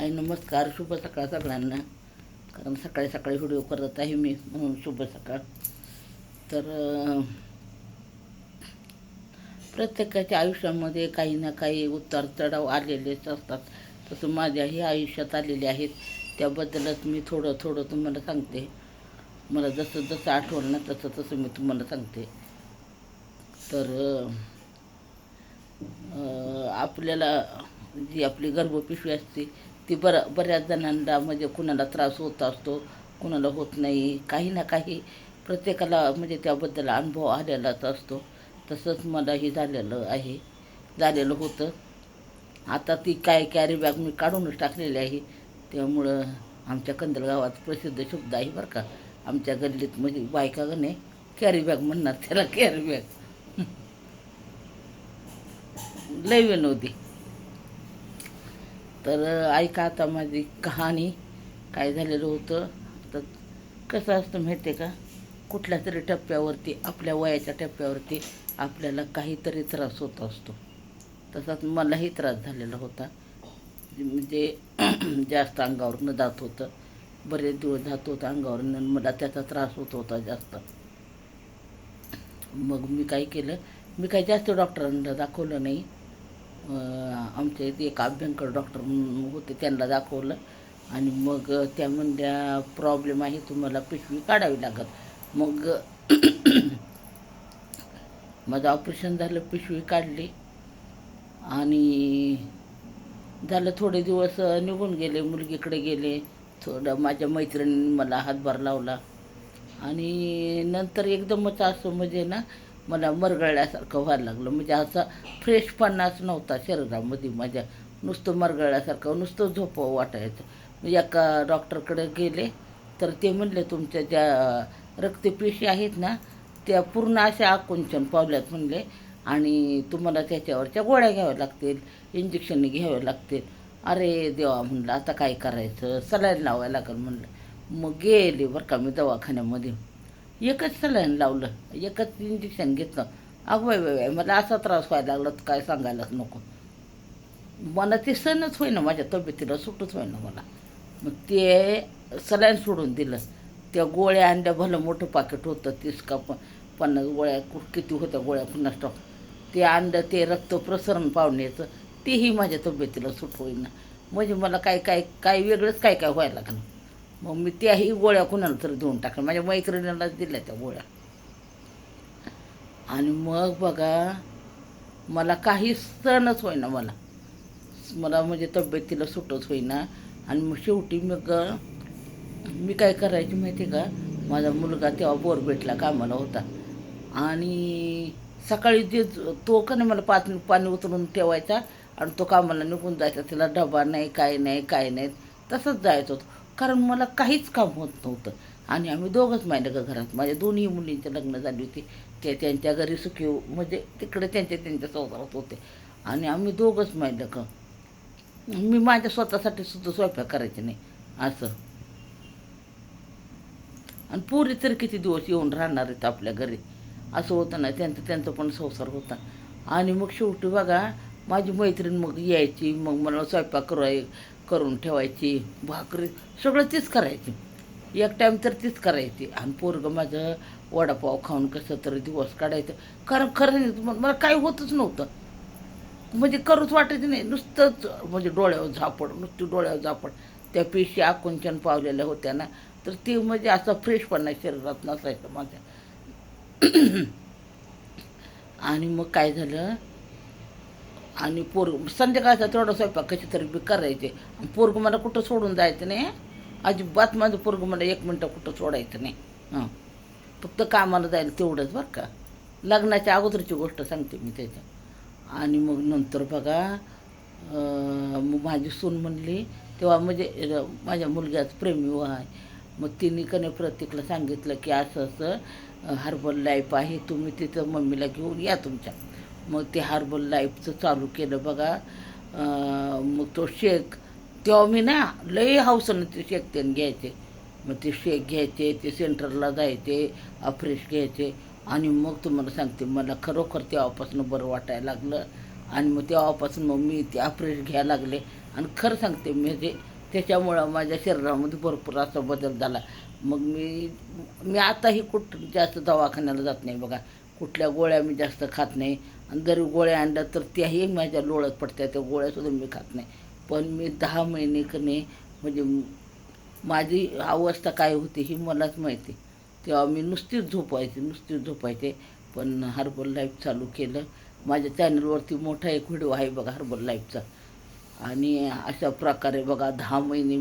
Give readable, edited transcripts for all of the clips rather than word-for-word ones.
हाय नमस्कार, शुभ सकाळ सगळ्यांना. कारण सकाळी सकाळी व्हिडिओ करत आहे मी, म्हणून शुभ सकाळ. तर प्रत्येकाच्या आयुष्यामध्ये काही ना काही उतार चढाव आलेलेच असतात. तसं माझ्याही आयुष्यात आलेले आहेत. त्याबद्दलच मी थोडं थोडं तुम्हाला सांगते. मला जसं जसं आठवलं ना तसं तसं मी तुम्हाला सांगते. तर आपल्याला जी आपली गर्भपिशवी असते ती बऱ्याच जणांना म्हणजे कुणाला त्रास होत असतो, कुणाला होत नाही. काही ना काही प्रत्येकाला म्हणजे त्याबद्दल अनुभव आलेलाच असतो. तसंच मलाही झालेलं होतं. आता ती काय कॅरी बॅग मी काढूनच टाकलेली आहे. त्यामुळं आमच्या कंदल गावात प्रसिद्ध शब्द आहे बरं का. आमच्या गल्लीत म्हणजे बायका नाही कॅरी बॅग म्हणणार त्याला, कॅरी बॅग. लय विनोदी. तर ऐका आता माझी कहाणी. काय झालेलं होतं तर कसं असतं माहिती आहे का, कुठल्या तरी टप्प्यावरती, आपल्या वयाच्या टप्प्यावरती आपल्याला काहीतरी त्रास होत असतो. तसाच मलाही त्रास झालेला होता. म्हणजे जास्त अंगावरनं जात होतं, बरेच दिवस जात होतं अंगावरनं, मला त्याचा त्रास होत होता जास्त. मग मी काय केलं, मी काही जास्त डॉक्टरांना दाखवलं नाही. आमच्या इथे एक अभ्यंकर डॉक्टर होते, त्यांना दाखवलं. आणि मग त्या म्हणल्या प्रॉब्लेम आहे, तुम्हाला पिशवी काढावी लागत. मग माझं ऑपरेशन झालं, पिशवी काढली. आणि झालं थोडे दिवस निघून गेले, मुलगीकडे गेले. थोडं माझ्या मैत्रिणींनी मला हातभार लावला. आणि नंतर एकदमच असं म्हणजे ना, मला मरगळल्यासारखं व्हायला लागलं. म्हणजे असा फ्रेशपणाच नव्हता शरीरामध्ये माझ्या, नुसतं मरगळल्यासारखं, नुसतं झोपावं वाटायचं. म्हणजे एका डॉक्टरकडे गेले तर ते म्हणले, तुमच्या ज्या रक्तपेशी आहेत ना त्या पूर्ण अशा आकुंचन पावल्यात म्हणले, आणि तुम्हाला त्याच्यावरच्या गोळ्या घ्याव्या लागतील, इंजेक्शन घ्यावे लागतील. अरे देवा म्हणलं, आता काय करायचं, सलाईन लावायला लागेल म्हणलं. मग गेले बरं का मी दवाखान्यामध्ये. एकच सलाईन लावलं, एकच इंजेक्शन घेतलं. अगवाय मला असा त्रास व्हायला लागला तर काय सांगायलाच नको. मला ते सणच होईना, माझ्या तब्येतीला सुटच होईना मला. मग ते सलाईन सोडून दिलं. त्या गोळ्या आणल्या, भलं मोठं पाकिट होतं, 30 का 50 गोळ्या, किती होत्या गोळ्या पुन्हा स्टॉक. ते आणलं, ते रक्त प्रसरण पावण्याचं, तेही माझ्या तब्येतीला सुट होईना. म्हणजे मला काय काय काय वेगळंच काय काय व्हायला लागलं. मग मी त्याही गोळ्या कुणाला तरी देऊन टाकल्या, माझ्या मैत्रिणीलाच दिल्या त्या गोळ्या. आणि मग बघा, मला काही सहनच होईना मला म्हणजे तब्येतीला सुटच होईना. आणि मग शेवटी मग मी काय करायची माहिती का, माझा मुलगा तेव्हा बोरबेटला कामाला होता. आणि सकाळी जे तो का नाही मला पाणी उतरून ठेवायचा आणि तो कामाला निघून जायचा. तिला डबा नाही, काय नाही काय नाही, तसंच जायचं होतं. कारण मला काहीच काम होत नव्हतं. आणि आम्ही दोघंच मायलं घरात. माझ्या दोन्ही मुलींचे लग्न झाली होती. ते त्यांच्या घरी सुखी म्हणजे तिकडे त्यांच्या संसारात होते. आणि आम्ही दोघंच मायलं का. मी माझ्या स्वतःसाठी सुद्धा स्वयंपाक करायचे नाही असं. आणि पुरी तर किती दिवस येऊन राहणार आहेत आपल्या घरी, असं होतं ना. त्यांचा पण संसार होता. आणि मग शेवटी बघा, माझी मैत्रीण मग यायची, मग मला स्वयंपाक करून ठेवायची, भाकरी सगळं तीच करायची. एक टाईम तर तीच करायची. आणि पोरगं माझं वडापाव खाऊन कसं तरी दिवस काढायचं. कारण खरं नाही, मला काही होतच नव्हतं. म्हणजे करूच वाटायचं नाही, नुसतंच म्हणजे नुसती डोळ्यावर झापड. त्या पेशी आकुंचन पावलेल्या होत्या ना, तर ते म्हणजे असं फ्रेशपणा शरीरात नसायचं माझ्या. आणि मग काय झालं, आणि संध्याकाळचा तेवढा स्वयंपाक कशी तरी बी करायचे. पोरगं मला कुठं सोडून जायचं नाही, अजिबात. माझं पोरगं मला 1 मिनटं कुठं सोडायचं नाही. हां, फक्त कामाला जायला तेवढंच बरं का. लग्नाच्या अगोदरची गोष्ट सांगते मी त्याच्या. आणि मग नंतर बघा, मग माझी सून म्हणली तेव्हा, म्हणजे माझ्या मुलग्याचं प्रेमविवाह आहे. मग तिने कने प्रतीकला सांगितलं की असं असं हर्बल लाईफ आहे, तुम्ही तिथं मम्मीला घेऊन या तुमच्या. मग ते हर्बल लाईफचं चालू केलं बघा. मग तो शेक, तेव्हा मी ना लई हौसनं ते शेक त्यानं घ्यायचे. मग ते शेक घ्यायचे, ते सेंटरला जायचे, अफ्रेश घ्यायचे. आणि मग तुम्हाला सांगते, मला खरोखर तेव्हापासून बरं वाटायला लागलं. आणि मग तेव्हापासून मग मी ते अफ्रेश घ्यायला लागले. आणि खरं सांगते, म्हणजे त्याच्यामुळं माझ्या शरीरामध्ये भरपूर असा बदल झाला. मग मी आताही जास्त दवाखान्याला जात नाही बघा. कुठल्या गोळ्या मी जास्त खात नाही. आणि जरी गोळ्या आणल्या तर त्याही माझ्या लोळत पडत्या, त्या गोळ्यासुद्धा मी खात नाही. पण मी 10 महिने म्हणजे माझी अवस्था काय होती ही मलाच माहिती. तेव्हा मी नुसतीच झोपायचे. पण हर्बल लाईफ चालू केलं. माझ्या चॅनलवरती मोठा एक व्हिडिओ आहे बघा हर्बल लाईफचा. आणि अशा प्रकारे बघा 10 महिने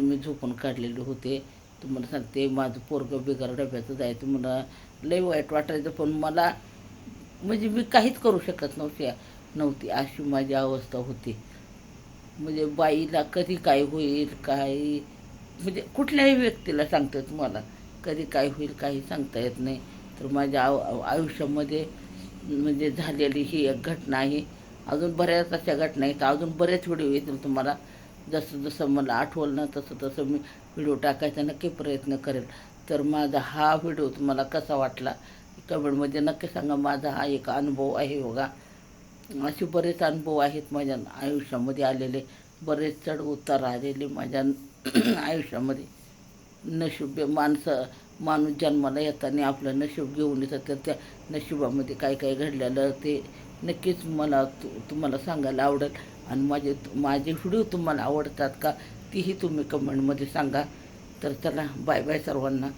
मी झोपून काढलेले होते. तुम्हाला सांगते, माझं पोरगं बिगर डब्याचं जायचं, मला लई वाईट वाटायचं. पण मला म्हणजे मी काहीच करू शकत नव्हती अशी माझी अवस्था होती. म्हणजे बाईला कधी काय होईल, काय म्हणजे कुठल्याही व्यक्तीला सांगते तुम्हाला, कधी काय होईल काही सांगता येत नाही. तर माझ्या आयुष्यामध्ये म्हणजे झालेली ही एक घटना आहे. अजून बऱ्याच अशा घटना आहेत, अजून बरेच व्हिडिओ येतील तुम्हाला. जसं जसं मला आठवलं ना तसं तसं मी व्हिडिओ टाकायचा नक्की प्रयत्न करेल. तर माझा हा व्हिडिओ तुम्हाला कसा वाटला कमेंटमध्ये नक्की सांगा. माझा हा एक अनुभव आहे बघा. असे बरेच अनुभव आहेत माझ्या आयुष्यामध्ये आलेले, बरेच चढ उतार आलेले माझ्या आयुष्यामध्ये. माणूस जन्माला येताना आपलं नशीब घेऊन येतात, तर त्या नशिबामध्ये काय काय घडलेलं ते नक्कीच मला तुम्हाला सांगायला आवडेल. आणि माझे व्हिडिओ तुम्हाला आवडतात का तीही तुम्ही कमेंटमध्ये सांगा. तर चला, बाय बाय सर्वांना.